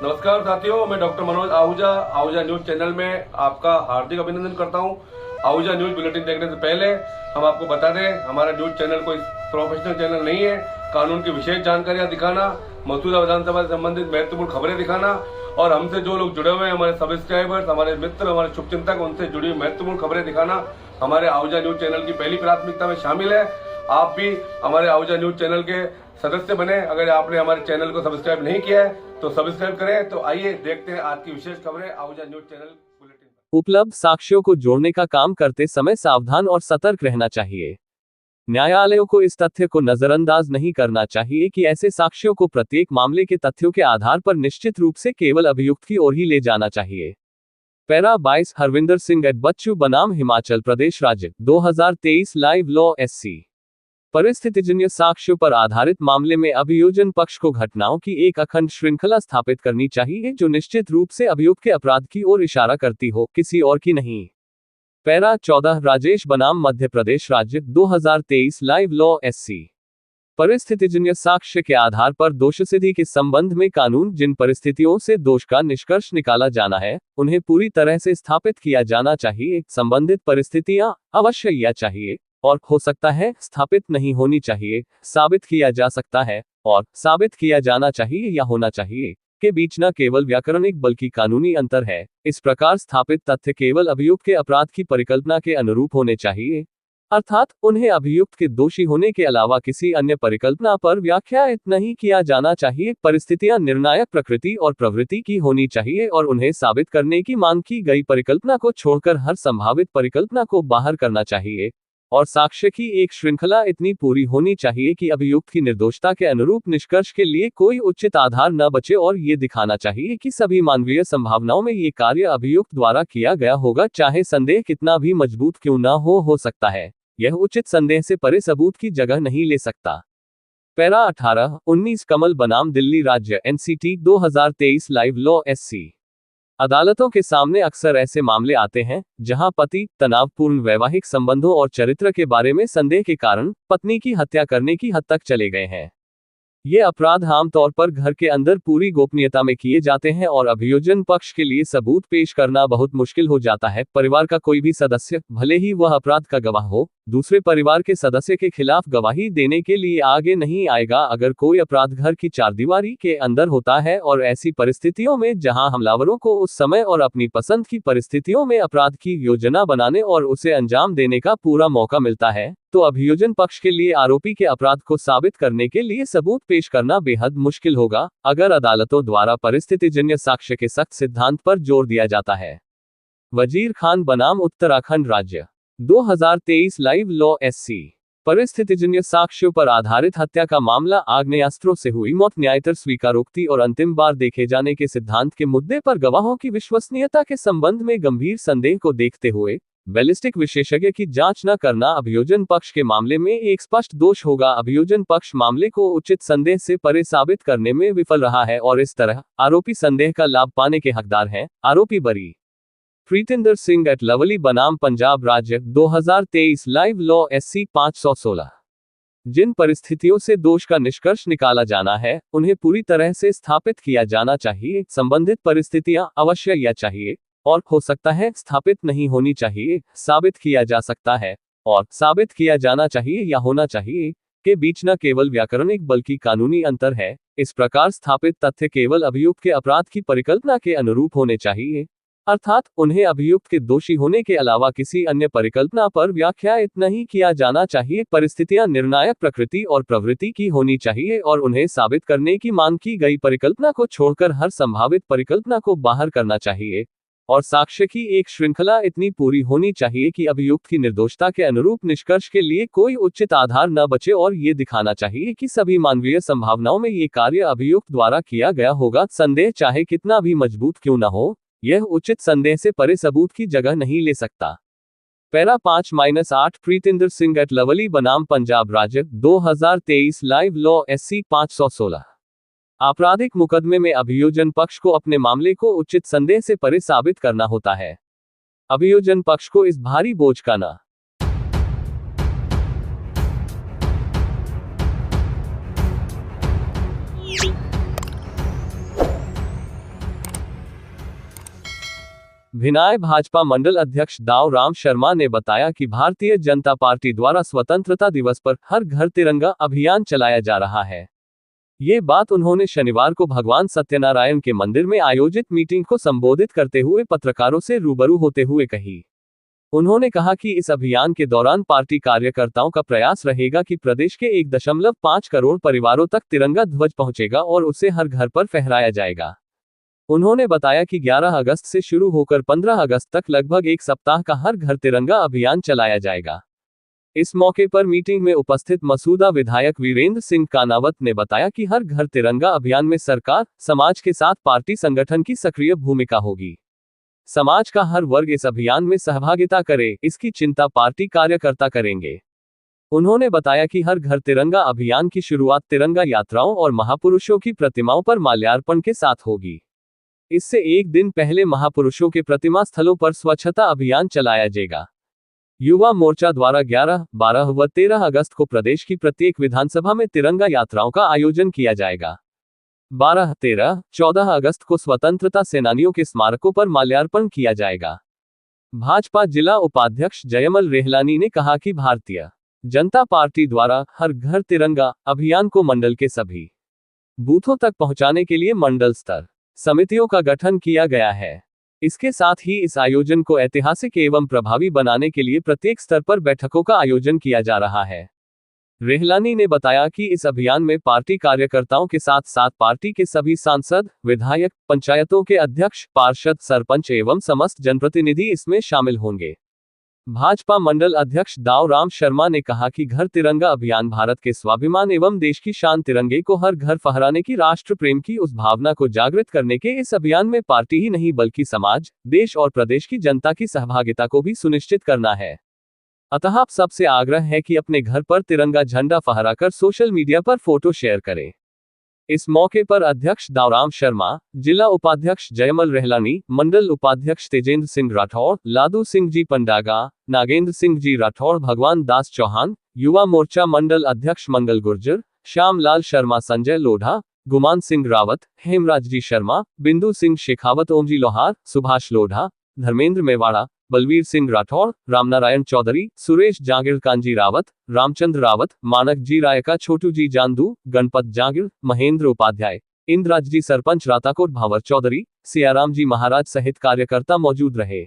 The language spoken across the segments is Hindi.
नमस्कार साथियों, मैं doctor Manoj Ahuja Ahuja news channel में आपका हार्दिक अभिनंदन करता हूं। आहूजा न्यूज बुलेटिन देखने से पहले हम आपको बता दें, हमारा न्यूज चैनल कोई प्रोफेशनल चैनल नहीं है। कानून की विशेष जानकारियां दिखाना, मौजूदा विधानसभा से संबंधित महत्वपूर्ण खबरें दिखाना और हमसे जो लोग जुड़े हुए हैं, हमारे सब्सक्राइबर्स, हमारे मित्र, हमारे शुभचिंतक, उनसे जुड़ी हुई महत्वपूर्ण खबरें दिखाना हमारे आहूजा न्यूज चैनल की पहली प्राथमिकता में शामिल है। आप भी हमारे आहूजा न्यूज चैनल के सदस्य बने। अगर आपने हमारे चैनल को सब्सक्राइब नहीं किया है तो सब्सक्राइब करें। तो आइए देखते हैं आज की विशेष खबरें आहूजा न्यूज चैनल बुलेटिन पर। उपलब्ध साक्ष्यों को जोड़ने का काम करते समय सावधान और सतर्क रहना चाहिए। न्यायालयों को इस तथ्य को नजरअंदाज नहीं करना चाहिए कि ऐसे साक्ष्यों को प्रत्येक मामले के तथ्यों के आधार पर निश्चित रूप से केवल अभियुक्त की ओर ही ले जाना चाहिए। पैरा 22 हरविंदर सिंह एट बच्चू बनाम हिमाचल प्रदेश राज्य 2023 लाइव लॉ SC। परिस्थितिजन्य साक्ष्यों पर आधारित मामले में अभियोजन पक्ष को घटनाओं की एक अखंड श्रृंखला स्थापित करनी चाहिए जो निश्चित रूप से अभियुक्त के अपराध की ओर इशारा करती हो, किसी और की नहीं। पैरा 14 राजेश बनाम मध्य प्रदेश राज्य 2023 लाइव लॉ SC। परिस्थितिजन्य साक्ष्य के आधार पर दोषसिद्धि के संबंध में कानून जिन परिस्थितियों से दोष का निष्कर्ष निकाला जाना है, उन्हें पूरी तरह से स्थापित किया जाना चाहिए। संबंधित परिस्थितियां अवश्य या चाहिए और हो सकता है स्थापित नहीं होनी चाहिए, साबित किया जा सकता है और साबित किया जाना चाहिए या होना चाहिए के बीच न केवल व्याकरणिक बल्कि कानूनी अंतर है। इस प्रकार स्थापित तथ्य केवल अभियुक्त के अपराध की परिकल्पना के अनुरूप होने चाहिए, अर्थात उन्हें अभियुक्त के दोषी होने के अलावा किसी अन्य परिकल्पना पर व्याख्यायित नहीं किया जाना चाहिए। परिस्थितियां निर्णायक प्रकृति और प्रवृत्ति की होनी चाहिए और उन्हें साबित करने की मांग की गई परिकल्पना को छोड़कर हर संभावित परिकल्पना को बाहर करना चाहिए। और साक्ष्य की एक श्रृंखला इतनी पूरी होनी चाहिए कि अभियुक्त की निर्दोषता के अनुरूप निष्कर्ष के लिए कोई उचित आधार न बचे और ये दिखाना चाहिए कि सभी मानवीय संभावनाओं में ये कार्य अभियुक्त द्वारा किया गया होगा, चाहे संदेह कितना भी मजबूत क्यों न हो सकता है यह उचित संदेह से परे सबूत की जगह नहीं ले सकता। पैरा 18 19 कमल बनाम दिल्ली राज्य NCT 2023 लाइव लॉ SC। अदालतों के सामने अक्सर ऐसे मामले आते हैं जहां पति तनावपूर्ण वैवाहिक संबंधों और चरित्र के बारे में संदेह के कारण पत्नी की हत्या करने की हद तक चले गए हैं। ये अपराध आमतौर पर घर के अंदर पूरी गोपनीयता में किए जाते हैं और अभियोजन पक्ष के लिए सबूत पेश करना बहुत मुश्किल हो जाता है। परिवार का कोई भी सदस्य, भले ही वह अपराध का गवाह हो, दूसरे परिवार के सदस्य के खिलाफ गवाही देने के लिए आगे नहीं आएगा अगर कोई अपराध घर की चारदीवारी के अंदर होता है। और ऐसी परिस्थितियों में जहां हमलावरों को उस समय और अपनी पसंद की परिस्थितियों में अपराध की योजना बनाने और उसे अंजाम देने का पूरा मौका मिलता है, तो अभियोजन पक्ष के लिए आरोपी के अपराध को साबित करने के लिए सबूत पेश करना बेहद मुश्किल होगा अगर अदालतों द्वारा परिस्थितिजन्य साक्ष्य के सख्त सिद्धांत पर जोर दिया जाता है। वजीर खान बनाम उत्तराखंड राज्य 2023 लाइव लॉ SC। परिस्थितिजन्य साक्ष्यों पर आधारित हत्या का मामला आग्नेयास्त्रों से हुई मौत, न्यायतर स्वीकारोक्ति और अंतिम बार देखे जाने के सिद्धांत के मुद्दे पर गवाहों की विश्वसनीयता के संबंध में गंभीर संदेह को देखते हुए बैलिस्टिक विशेषज्ञ की जांच न करना अभियोजन पक्ष के मामले में एक स्पष्ट दोष होगा। अभियोजन पक्ष मामले को उचित संदेह से परे साबित करने में विफल रहा है और इस तरह आरोपी संदेह का लाभ पाने के हकदार हैं। आरोपी बरी। प्रीतिंदर सिंह एट लवली बनाम पंजाब राज्य 2023 लाइव लॉ SC 516। जिन परिस्थितियों से दोष का निष्कर्ष निकाला जाना है, उन्हें पूरी तरह से स्थापित किया जाना चाहिए। संबंधित परिस्थितियां अवश्य या चाहिए और हो सकता है स्थापित नहीं होनी चाहिए, साबित किया जा सकता है और साबित किया जाना चाहिए या होना चाहिए के बीच न केवल व्याकरणिक बल्कि कानूनी अंतर है। इस प्रकार स्थापित तथ्य केवल अभियुक्त के अपराध की परिकल्पना के अनुरूप होने चाहिए, अर्थात उन्हें अभियुक्त के दोषी होने के अलावा किसी अन्य परिकल्पना पर व्याख्यायित नहीं किया जाना चाहिए। परिस्थितियां निर्णायक प्रकृति और प्रवृत्ति की होनी चाहिए और उन्हें साबित करने की मांग की गई परिकल्पना को छोड़कर हर संभावित परिकल्पना को बाहर करना चाहिए। और साक्ष्य की एक श्रृंखला इतनी पूरी होनी चाहिए कि अभियुक्त की निर्दोषता के अनुरूप निष्कर्ष के लिए कोई उचित आधार न बचे और ये दिखाना चाहिए कि सभी मानवीय संभावनाओं में ये कार्य अभियुक्त द्वारा किया गया होगा। संदेह चाहे कितना भी मजबूत क्यों न हो, यह उचित संदेह से परे सबूत की जगह नहीं ले सकता। Para 5-8 Pritinder Singh at Lovely बनाम पंजाब राज्य 2023 लाइव लॉ SC 516। आपराधिक मुकदमे में अभियोजन पक्ष को अपने मामले को उचित संदेह से परे साबित करना होता है। अभियोजन पक्ष को इस भारी बोझ का न भिनाय भाजपा मंडल अध्यक्ष दाव राम शर्मा ने बताया कि भारतीय जनता पार्टी द्वारा स्वतंत्रता दिवस पर हर घर तिरंगा अभियान चलाया जा रहा है। ये बात उन्होंने शनिवार को भगवान सत्यनारायण के मंदिर में आयोजित मीटिंग को संबोधित करते हुए पत्रकारों से रूबरू होते हुए कही। उन्होंने कहा कि इस अभियान के दौरान पार्टी कार्यकर्ताओं का प्रयास रहेगा कि प्रदेश के 1.5 करोड़ परिवारों तक तिरंगा ध्वज पहुंचेगा और उसे हर घर पर फहराया जाएगा। उन्होंने बताया कि 11 अगस्त से शुरू होकर 15 अगस्त तक लगभग एक सप्ताह का हर घर तिरंगा अभियान चलाया जाएगा। इस मौके पर मीटिंग में उपस्थित मसूदा विधायक वीरेंद्र सिंह कानावत ने बताया कि हर घर तिरंगा अभियान में सरकार, समाज के साथ पार्टी संगठन की सक्रिय भूमिका होगी। समाज का हर वर्ग इस अभियान में सहभागिता करे, इसकी चिंता पार्टी कार्यकर्ता करेंगे। उन्होंने बताया कि हर घर तिरंगा अभियान की शुरुआत तिरंगा यात्राओं और महापुरुषों की प्रतिमाओं पर माल्यार्पण के साथ होगी। इससे एक दिन पहले महापुरुषों के प्रतिमा स्थलों पर स्वच्छता अभियान चलाया जाएगा। युवा मोर्चा द्वारा 11, 12 व 13 अगस्त को प्रदेश की प्रत्येक विधानसभा में तिरंगा यात्राओं का आयोजन किया जाएगा। 12, 13, 14 अगस्त को स्वतंत्रता सेनानियों के स्मारकों पर माल्यार्पण किया जाएगा। भाजपा जिला उपाध्यक्ष जयमल रेहलानी ने कहा कि भारतीय जनता पार्टी द्वारा हर घर तिरंगा अभियान को मंडल के सभी बूथों तक पहुंचाने के लिए मंडल स्तर समितियों का गठन किया गया है। इसके साथ ही इस आयोजन को ऐतिहासिक एवं प्रभावी बनाने के लिए प्रत्येक स्तर पर बैठकों का आयोजन किया जा रहा है। रेहलानी ने बताया कि इस अभियान में पार्टी कार्यकर्ताओं के साथ साथ पार्टी के सभी सांसद, विधायक, पंचायतों के अध्यक्ष, पार्षद, सरपंच एवं समस्त जनप्रतिनिधि इसमें शामिल होंगे। भाजपा मंडल अध्यक्ष दाव राम शर्मा ने कहा कि घर तिरंगा अभियान भारत के स्वाभिमान एवं देश की शान तिरंगे को हर घर फहराने की राष्ट्र प्रेम की उस भावना को जागृत करने के इस अभियान में पार्टी ही नहीं बल्कि समाज, देश और प्रदेश की जनता की सहभागिता को भी सुनिश्चित करना है। अतः आप सबसे आग्रह है कि अपने घर पर तिरंगा झंडा फहराकर सोशल मीडिया पर फोटो शेयर करें। इस मौके पर अध्यक्ष दावराम शर्मा, जिला उपाध्यक्ष जयमल रेहलानी, मंडल उपाध्यक्ष तेजेंद्र सिंह राठौड़, लादू सिंह जी पंडागा, नागेंद्र सिंह जी राठौड़, भगवान दास चौहान, युवा मोर्चा मंडल अध्यक्ष मंगल गुर्जर, श्याम लाल शर्मा, संजय लोढ़ा, गुमान सिंह रावत, हेमराज जी शर्मा, बिंदु सिंह शेखावत, ओमजी लोहार, सुभाष लोढ़ा, धर्मेंद्र मेवाड़ा, बलवीर सिंह राठौड़, रामनारायण चौधरी, सुरेश जांगिड़, कांजी रावत, रामचंद्र रावत, मानक जी रायका, छोटू जी जांदू, गणपत जांगिड़, महेंद्र उपाध्याय, इंद्राज जी सरपंच राताकोट, भावर चौधरी, सियाराम जी महाराज सहित कार्यकर्ता मौजूद रहे।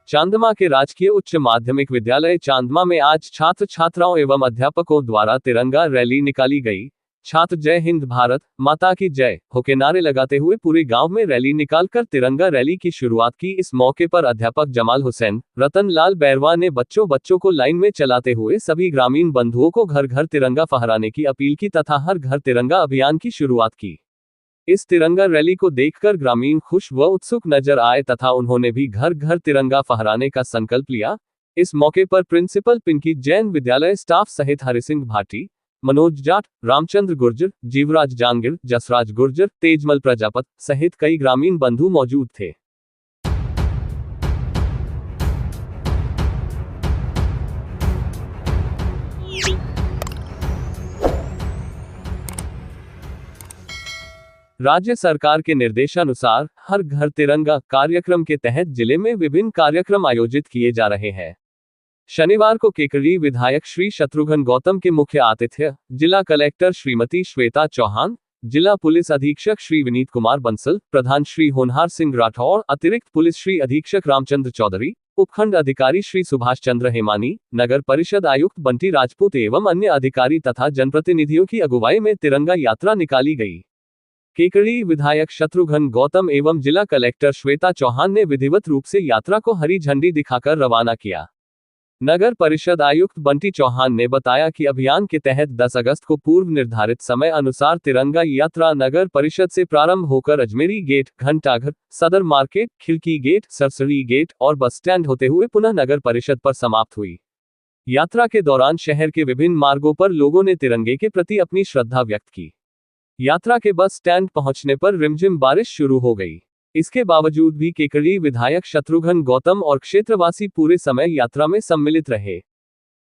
चांदमा के राजकीय उच्च माध्यमिक विद्यालय चांदमा में आज छात्र छात्राओं एवं अध्यापकों द्वारा तिरंगा रैली निकाली गई। छात्र जय हिंद भारत माता की जय हो के नारे लगाते हुए पूरे गांव में रैली निकालकर तिरंगा रैली की शुरुआत की। इस मौके पर अध्यापक जमाल हुसैन, रतन लाल बैरवा ने बच्चों को लाइन में चलाते हुए सभी ग्रामीण बंधुओं को घर घर तिरंगा फहराने की अपील की तथा हर घर तिरंगा अभियान की शुरुआत की। इस तिरंगा रैली को देखकर ग्रामीण खुश व उत्सुक नजर आए तथा उन्होंने भी घर घर तिरंगा फहराने का संकल्प लिया। इस मौके पर प्रिंसिपल पिंकी जैन, विद्यालय स्टाफ सहित हरिसिंह भाटी, मनोज जाट, रामचंद्र गुर्जर, जीवराज जांगिड़, जसराज गुर्जर, तेजमल प्रजापत सहित कई ग्रामीण बंधु मौजूद थे। राज्य सरकार के निर्देशानुसार हर घर तिरंगा कार्यक्रम के तहत जिले में विभिन्न कार्यक्रम आयोजित किए जा रहे हैं। शनिवार को केकड़ी विधायक श्री शत्रुघ्न गौतम के मुख्य आतिथ्य जिला कलेक्टर श्रीमती श्वेता चौहान, जिला पुलिस अधीक्षक श्री विनीत कुमार बंसल, प्रधान श्री होनहार सिंह राठौड़, अतिरिक्त पुलिस श्री अधीक्षक रामचंद्र चौधरी, उपखंड अधिकारी श्री सुभाष चंद्र हेमानी, नगर परिषद आयुक्त बंटी राजपूत एवं अन्य अधिकारी तथा जनप्रतिनिधियों की अगुवाई में तिरंगा यात्रा निकाली गई। केकड़ी विधायक शत्रुघ्न गौतम एवं जिला कलेक्टर श्वेता चौहान ने विधिवत रूप से यात्रा को हरी झंडी दिखाकर रवाना किया। नगर परिषद आयुक्त बंटी चौहान ने बताया कि अभियान के तहत 10 अगस्त को पूर्व निर्धारित समय अनुसार तिरंगा यात्रा नगर परिषद से प्रारंभ होकर अजमेरी गेट, घंटाघर, सदर मार्केट, खिड़की गेट, सरसरी गेट और बस स्टैंड होते हुए पुनः नगर परिषद पर समाप्त हुई। यात्रा के दौरान शहर के विभिन्न मार्गों पर लोगों ने तिरंगे के प्रति अपनी श्रद्धा व्यक्त की। यात्रा के बस स्टैंड पहुंचने पर रिमझिम बारिश शुरू हो गई। इसके बावजूद भी केकड़ी विधायक शत्रुघ्न गौतम और क्षेत्रवासी पूरे समय यात्रा में सम्मिलित रहे।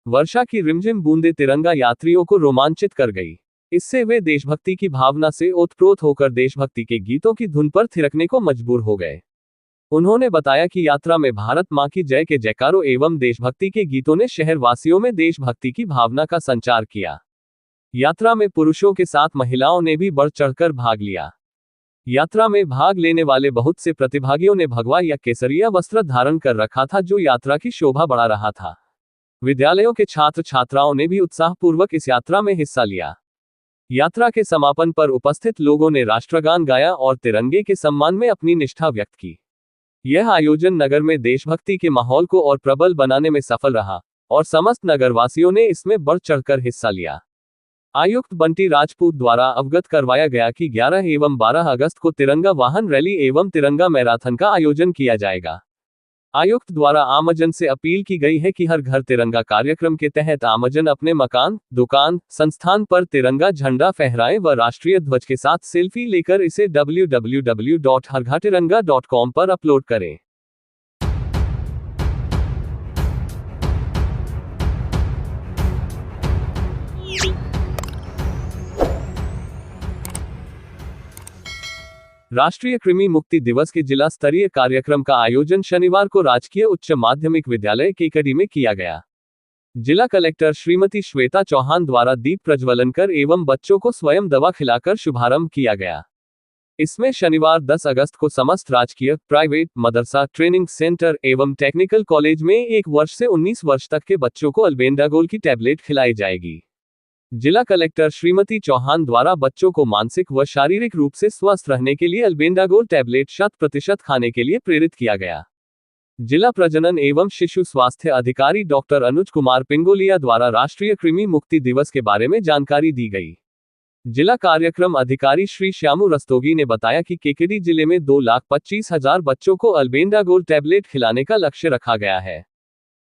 वर्षा की रिमझिम बूंदे तिरंगा यात्रियों को रोमांचित कर गई। इससे वे देशभक्ति की भावना से ओतप्रोत होकर देशभक्ति के गीतों की धुन पर थिरकने को मजबूर हो गए। उन्होंने बताया कि यात्रा में भारत मां की जय के जयकारों एवं देशभक्ति के गीतों ने शहरवासियों में देशभक्ति की भावना का संचार किया। यात्रा में पुरुषों के साथ महिलाओं ने भी बढ़ चढ़कर भाग लिया। यात्रा में भाग लेने वाले बहुत से प्रतिभागियों ने भगवा या केसरिया वस्त्र धारण कर रखा था, जो यात्रा की शोभा बढ़ा रहा था। विद्यालयों के छात्र छात्राओं ने भी उत्साहपूर्वक इस यात्रा में हिस्सा लिया। यात्रा के समापन पर उपस्थित लोगों ने राष्ट्रगान गाया और तिरंगे के सम्मान में अपनी निष्ठा व्यक्त की। यह आयोजन नगर में देशभक्ति के माहौल को और प्रबल बनाने में सफल रहा और समस्त नगरवासियों ने इसमें बढ़ चढ़कर हिस्सा लिया। आयुक्त बंटी राजपूत द्वारा अवगत करवाया गया कि 11 एवं 12 अगस्त को तिरंगा वाहन रैली एवं तिरंगा मैराथन का आयोजन किया जाएगा। आयुक्त द्वारा आमजन से अपील की गई है कि हर घर तिरंगा कार्यक्रम के तहत आमजन अपने मकान, दुकान, संस्थान पर तिरंगा झंडा फहराएं व राष्ट्रीय ध्वज के साथ सेल्फी लेकर इसे www.harghatiranga.com पर अपलोड करें। राष्ट्रीय कृमि मुक्ति दिवस के जिला स्तरीय कार्यक्रम का आयोजन शनिवार को राजकीय उच्च माध्यमिक विद्यालय केकड़ी में किया गया। जिला कलेक्टर श्रीमती श्वेता चौहान द्वारा दीप प्रज्वलन कर एवं बच्चों को स्वयं दवा खिलाकर शुभारंभ किया गया। इसमें शनिवार 10 अगस्त को समस्त राजकीय, प्राइवेट, मदरसा, ट्रेनिंग सेंटर एवं टेक्निकल कॉलेज में 1 वर्ष से 19 वर्ष तक के बच्चों को अल्बेंडागोल की टैबलेट खिलाई जाएगी। जिला कलेक्टर श्रीमती चौहान द्वारा बच्चों को मानसिक व शारीरिक रूप से स्वस्थ रहने के लिए अल्बेंडागोल टैबलेट 100% खाने के लिए प्रेरित किया गया। जिला प्रजनन एवं शिशु स्वास्थ्य अधिकारी डॉक्टर अनुज कुमार पिंगोलिया द्वारा राष्ट्रीय कृमि मुक्ति दिवस के बारे में जानकारी दी गई। जिला कार्यक्रम अधिकारी श्री श्यामू रस्तोगी ने बताया कि केकेडी जिले में 2,25,000 बच्चों को अल्बेंडागोल टैबलेट खिलाने का लक्ष्य रखा गया है।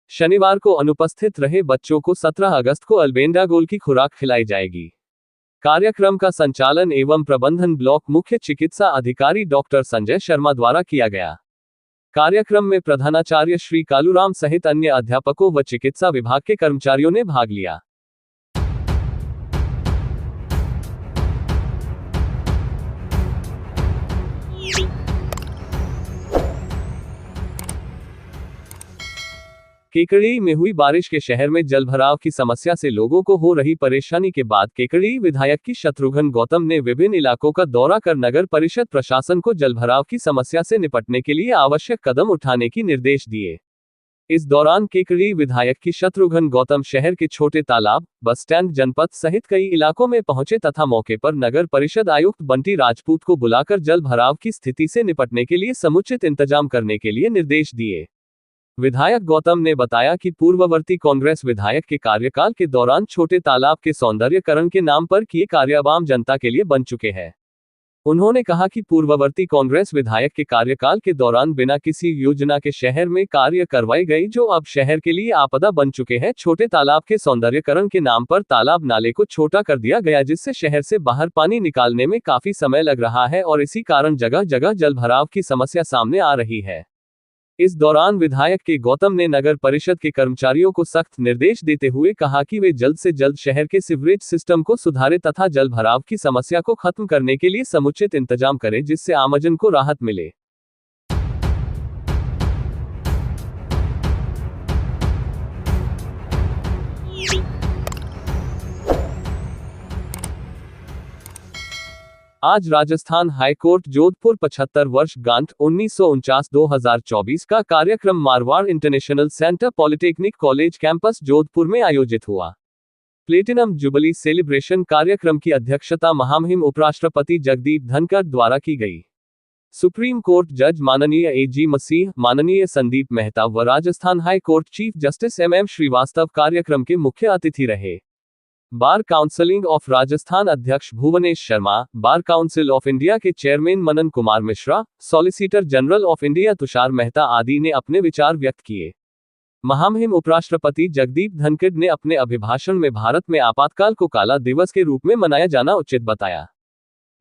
शनिवार को अनुपस्थित रहे बच्चों को 17 अगस्त को अल्बेंडागोल की खुराक खिलाई जाएगी। कार्यक्रम का संचालन एवं प्रबंधन ब्लॉक मुख्य चिकित्सा अधिकारी डॉक्टर संजय शर्मा द्वारा किया गया। कार्यक्रम में प्रधानाचार्य श्री कालूराम सहित अन्य अध्यापकों व चिकित्सा विभाग के कर्मचारियों ने भाग लिया। केकड़ी में हुई बारिश के शहर में जलभराव की समस्या से लोगों को हो रही परेशानी के बाद केकड़ी विधायक की शत्रुघ्न गौतम ने विभिन्न इलाकों का दौरा कर नगर परिषद प्रशासन को जलभराव की समस्या से निपटने के लिए आवश्यक कदम उठाने की निर्देश दिए। इस दौरान केकड़ी विधायक की शत्रुघ्न गौतम शहर के छोटे तालाब, बस स्टैंड जनपथ सहित कई इलाकों में पहुंचे तथा मौके पर नगर परिषद आयुक्त बंटी राजपूत को बुलाकर जल भराव की स्थिति से निपटने के लिए समुचित इंतजाम करने के लिए निर्देश दिए। विधायक गौतम ने बताया कि पूर्ववर्ती कांग्रेस विधायक के कार्यकाल के दौरान छोटे तालाब के सौंदर्यकरण के नाम पर किए कार्य आम जनता के लिए बन चुके हैं। उन्होंने कहा कि पूर्ववर्ती कांग्रेस विधायक के कार्यकाल के दौरान बिना किसी योजना के शहर में कार्य करवाई गई, जो अब शहर के लिए आपदा बन चुके हैं। छोटे तालाब के सौंदर्यकरण के नाम पर तालाब नाले को छोटा कर दिया गया, जिससे शहर से बाहर पानी निकालने में काफी समय लग रहा है और इसी कारण जगह जगह जलभराव की समस्या सामने आ रही है। इस दौरान विधायक के गौतम ने नगर परिषद के कर्मचारियों को सख्त निर्देश देते हुए कहा कि वे जल्द से जल्द शहर के सीवरेज सिस्टम को सुधारें तथा जल भराव की समस्या को खत्म करने के लिए समुचित इंतजाम करें, जिससे आमजन को राहत मिले। आज राजस्थान हाईकोर्ट जोधपुर 75 वर्ष गांठ 1949-2024 का कार्यक्रम Marwar international centre polytechnic college campus Jodhpur में आयोजित हुआ। प्लेटिनम जुबली सेलिब्रेशन कार्यक्रम की अध्यक्षता महामहिम उपराष्ट्रपति जगदीप धनखड़ द्वारा की गई। सुप्रीम कोर्ट जज माननीय A.G. मसीह, माननीय संदीप मेहता व Rajasthan high court chief justice M.M. Srivastava कार्यक्रम के मुख्य अतिथि रहे। बार काउंसिलिंग ऑफ राजस्थान अध्यक्ष Bhuvnesh Sharma, Bar Council of India के chairman Manan Kumar Mishra, Solicitor General of India Tushar Mehta आदि ने अपने विचार व्यक्त किए। महामहिम उपराष्ट्रपति जगदीप धनखड़ ने अपने अभिभाषण में भारत में आपातकाल को काला दिवस के रूप में मनाया जाना उचित बताया।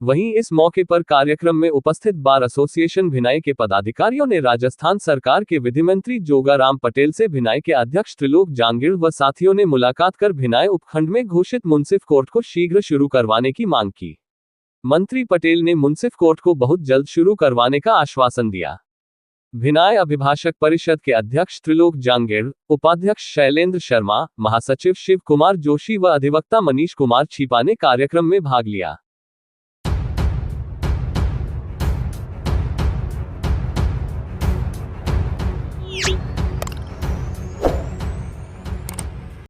वहीं इस मौके पर कार्यक्रम में उपस्थित बार एसोसिएशन भिनाई के पदाधिकारियों ने राजस्थान सरकार के विधि मंत्री जोगाराम पटेल से भिनाई के अध्यक्ष त्रिलोक जांगिड़ व साथियों ने मुलाकात कर भिनाई उपखंड में घोषित मुंसिफ कोर्ट को शीघ्र शुरू करवाने की मांग की। मंत्री पटेल ने मुंसिफ कोर्ट को बहुत जल्द शुरू करवाने का आश्वासन दिया। भिनाई अभिभाषक परिषद के अध्यक्ष त्रिलोक जांगिड़, उपाध्यक्ष शैलेंद्र शर्मा, महासचिव शिव कुमार जोशी व अधिवक्ता मनीष कुमार छिपा ने कार्यक्रम में भाग लिया।